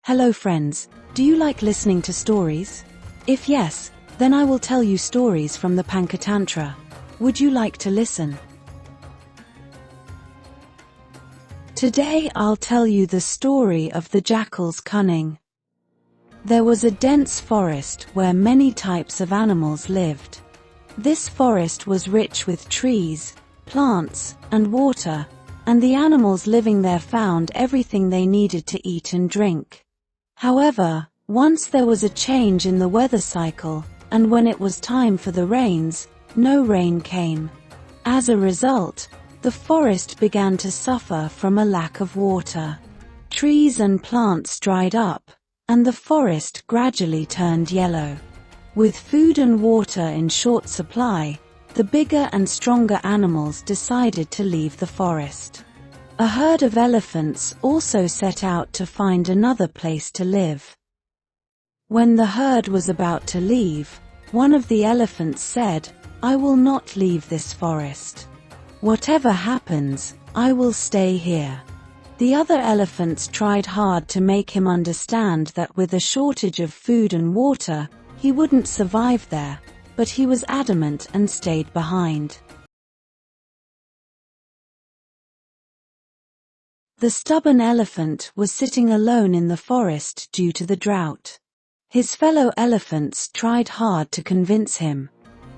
Hello friends, do you like listening to stories? If yes, then I will tell you stories from the Panchatantra. Would you like to listen? Today I'll tell you the story of the jackal's cunning. There was a dense forest where many types of animals lived. This forest was rich with trees, plants, and water, and the animals living there found everything they needed to eat and drink. However, once there was a change in the weather cycle, and when it was time for the rains, no rain came. As a result, the forest began to suffer from a lack of water. Trees and plants dried up, and the forest gradually turned yellow. With food and water in short supply, the bigger and stronger animals decided to leave the forest. A herd of elephants also set out to find another place to live. When the herd was about to leave, one of the elephants said, "I will not leave this forest. Whatever happens, I will stay here." The other elephants tried hard to make him understand that with a shortage of food and water, he wouldn't survive there, but he was adamant and stayed behind. The stubborn elephant was sitting alone in the forest due to the drought. His fellow elephants tried hard to convince him.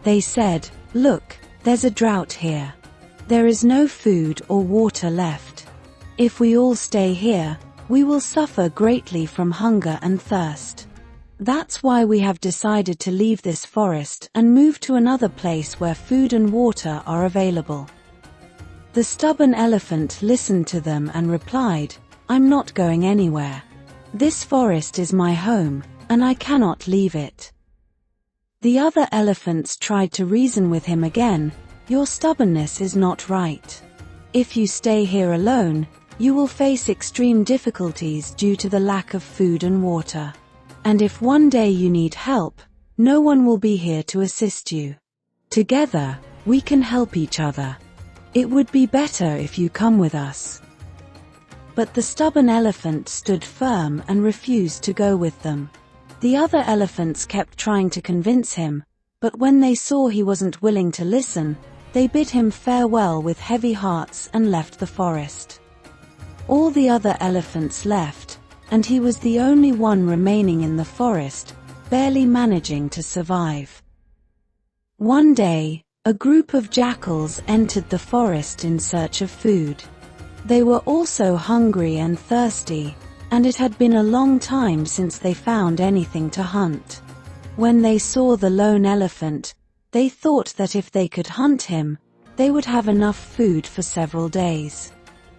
They said, "Look, there's a drought here. There is no food or water left. If we all stay here, we will suffer greatly from hunger and thirst. That's why we have decided to leave this forest and move to another place where food and water are available." The stubborn elephant listened to them and replied, "I'm not going anywhere. This forest is my home, and I cannot leave it." The other elephants tried to reason with him again. "Your stubbornness is not right. If you stay here alone, you will face extreme difficulties due to the lack of food and water. And if one day you need help, no one will be here to assist you. Together, we can help each other. It would be better if you come with us." But the stubborn elephant stood firm and refused to go with them. The other elephants kept trying to convince him, but when they saw he wasn't willing to listen, they bid him farewell with heavy hearts and left the forest. All the other elephants left, and he was the only one remaining in the forest, barely managing to survive. One day, a group of jackals entered the forest in search of food. They were also hungry and thirsty, and it had been a long time since they found anything to hunt. When they saw the lone elephant, they thought that if they could hunt him, they would have enough food for several days.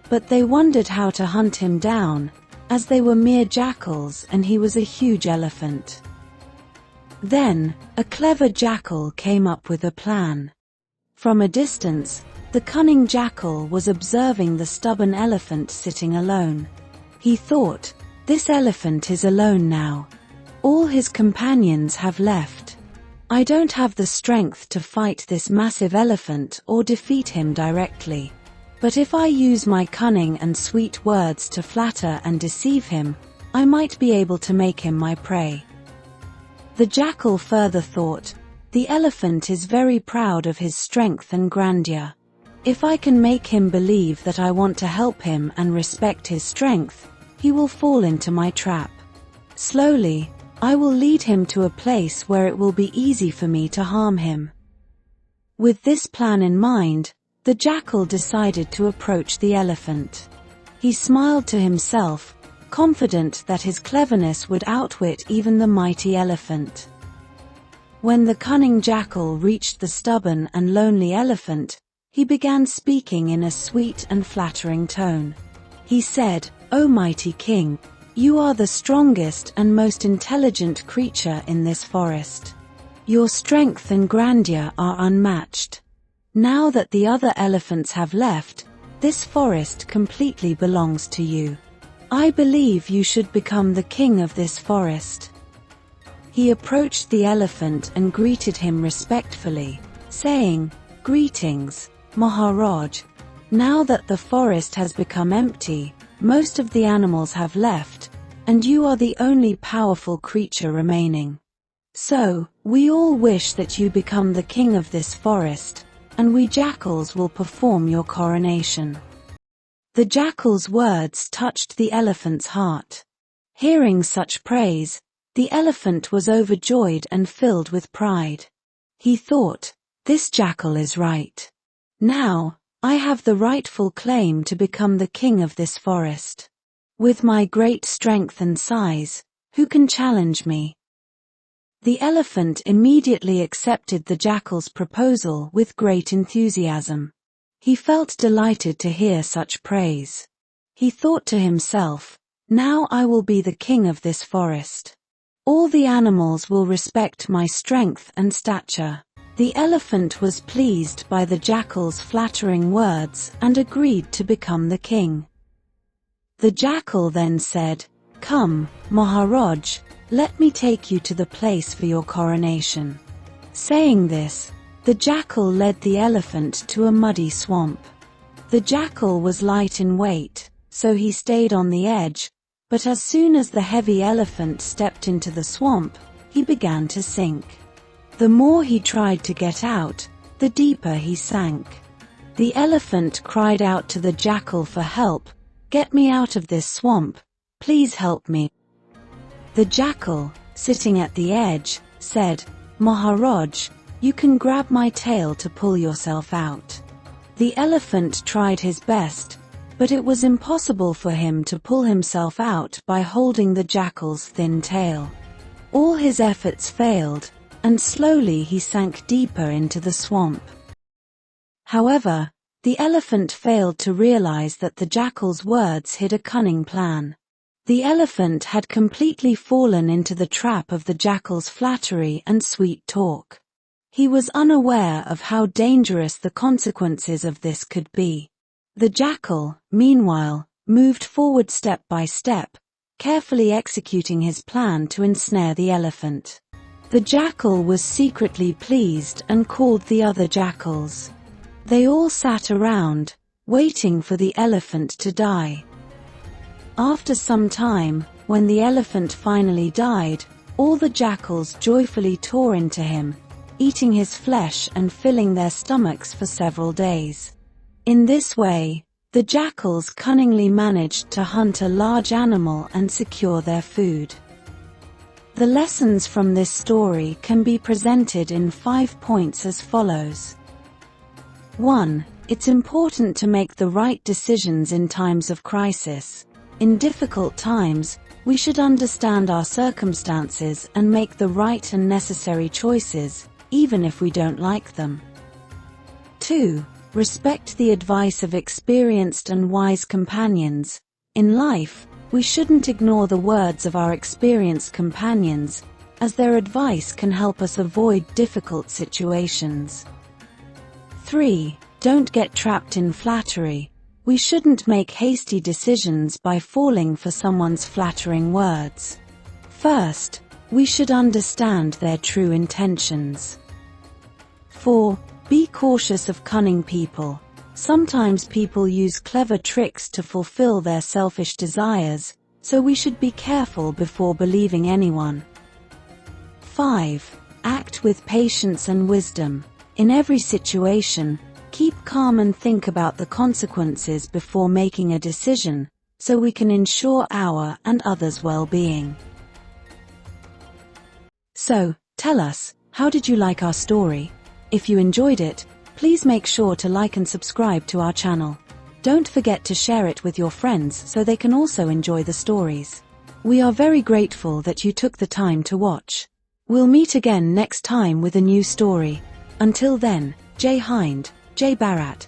But they wondered how to hunt him down, as they were mere jackals and he was a huge elephant. Then, a clever jackal came up with a plan. From a distance, the cunning jackal was observing the stubborn elephant sitting alone. He thought, "This elephant is alone now. All his companions have left. I don't have the strength to fight this massive elephant or defeat him directly. But if I use my cunning and sweet words to flatter and deceive him, I might be able to make him my prey." The jackal further thought, "The elephant is very proud of his strength and grandeur. If I can make him believe that I want to help him and respect his strength, he will fall into my trap. Slowly, I will lead him to a place where it will be easy for me to harm him." With this plan in mind, the jackal decided to approach the elephant. He smiled to himself, confident that his cleverness would outwit even the mighty elephant. When the cunning jackal reached the stubborn and lonely elephant, he began speaking in a sweet and flattering tone. He said, "O mighty king, you are the strongest and most intelligent creature in this forest. Your strength and grandeur are unmatched. Now that the other elephants have left, this forest completely belongs to you. I believe you should become the king of this forest." He approached the elephant and greeted him respectfully, saying, "Greetings, Maharaj. Now that the forest has become empty, most of the animals have left, and you are the only powerful creature remaining. So, we all wish that you become the king of this forest, and we jackals will perform your coronation." The jackal's words touched the elephant's heart. Hearing such praise, the elephant was overjoyed and filled with pride. He thought, "This jackal is right. Now, I have the rightful claim to become the king of this forest. With my great strength and size, who can challenge me?" The elephant immediately accepted the jackal's proposal with great enthusiasm. He felt delighted to hear such praise. He thought to himself, "Now I will be the king of this forest. All the animals will respect my strength and stature." The elephant was pleased by the jackal's flattering words and agreed to become the king. The jackal then said, "Come, Maharaj, let me take you to the place for your coronation." Saying this, the jackal led the elephant to a muddy swamp. The jackal was light in weight, so he stayed on the edge, but as soon as the heavy elephant stepped into the swamp, he began to sink. The more he tried to get out, the deeper he sank. The elephant cried out to the jackal for help, "Get me out of this swamp, please help me." The jackal, sitting at the edge, said, "Maharaj, you can grab my tail to pull yourself out." The elephant tried his best, but it was impossible for him to pull himself out by holding the jackal's thin tail. All his efforts failed, and slowly he sank deeper into the swamp. However, the elephant failed to realize that the jackal's words hid a cunning plan. The elephant had completely fallen into the trap of the jackal's flattery and sweet talk. He was unaware of how dangerous the consequences of this could be. The jackal, meanwhile, moved forward step by step, carefully executing his plan to ensnare the elephant. The jackal was secretly pleased and called the other jackals. They all sat around, waiting for the elephant to die. After some time, when the elephant finally died, all the jackals joyfully tore into him, eating his flesh and filling their stomachs for several days. In this way, the jackals cunningly managed to hunt a large animal and secure their food. The lessons from this story can be presented in 5 points as follows. 1. It's important to make the right decisions in times of crisis. In difficult times, we should understand our circumstances and make the right and necessary choices, even if we don't like them. 2. Respect the advice of experienced and wise companions. In life, we shouldn't ignore the words of our experienced companions, as their advice can help us avoid difficult situations. 3. Don't get trapped in flattery. We shouldn't make hasty decisions by falling for someone's flattering words. First, we should understand their true intentions. 4. Be cautious of cunning people. Sometimes people use clever tricks to fulfill their selfish desires, so we should be careful before believing anyone. 5. Act with patience and wisdom. In every situation, keep calm and think about the consequences before making a decision, so we can ensure our and others' well-being. So, tell us, how did you like our story? If you enjoyed it, please make sure to like and subscribe to our channel. Don't forget to share it with your friends so they can also enjoy the stories. We are very grateful that you took the time to watch. We'll meet again next time with a new story. Until then, Jai Hind, Jai Bharat.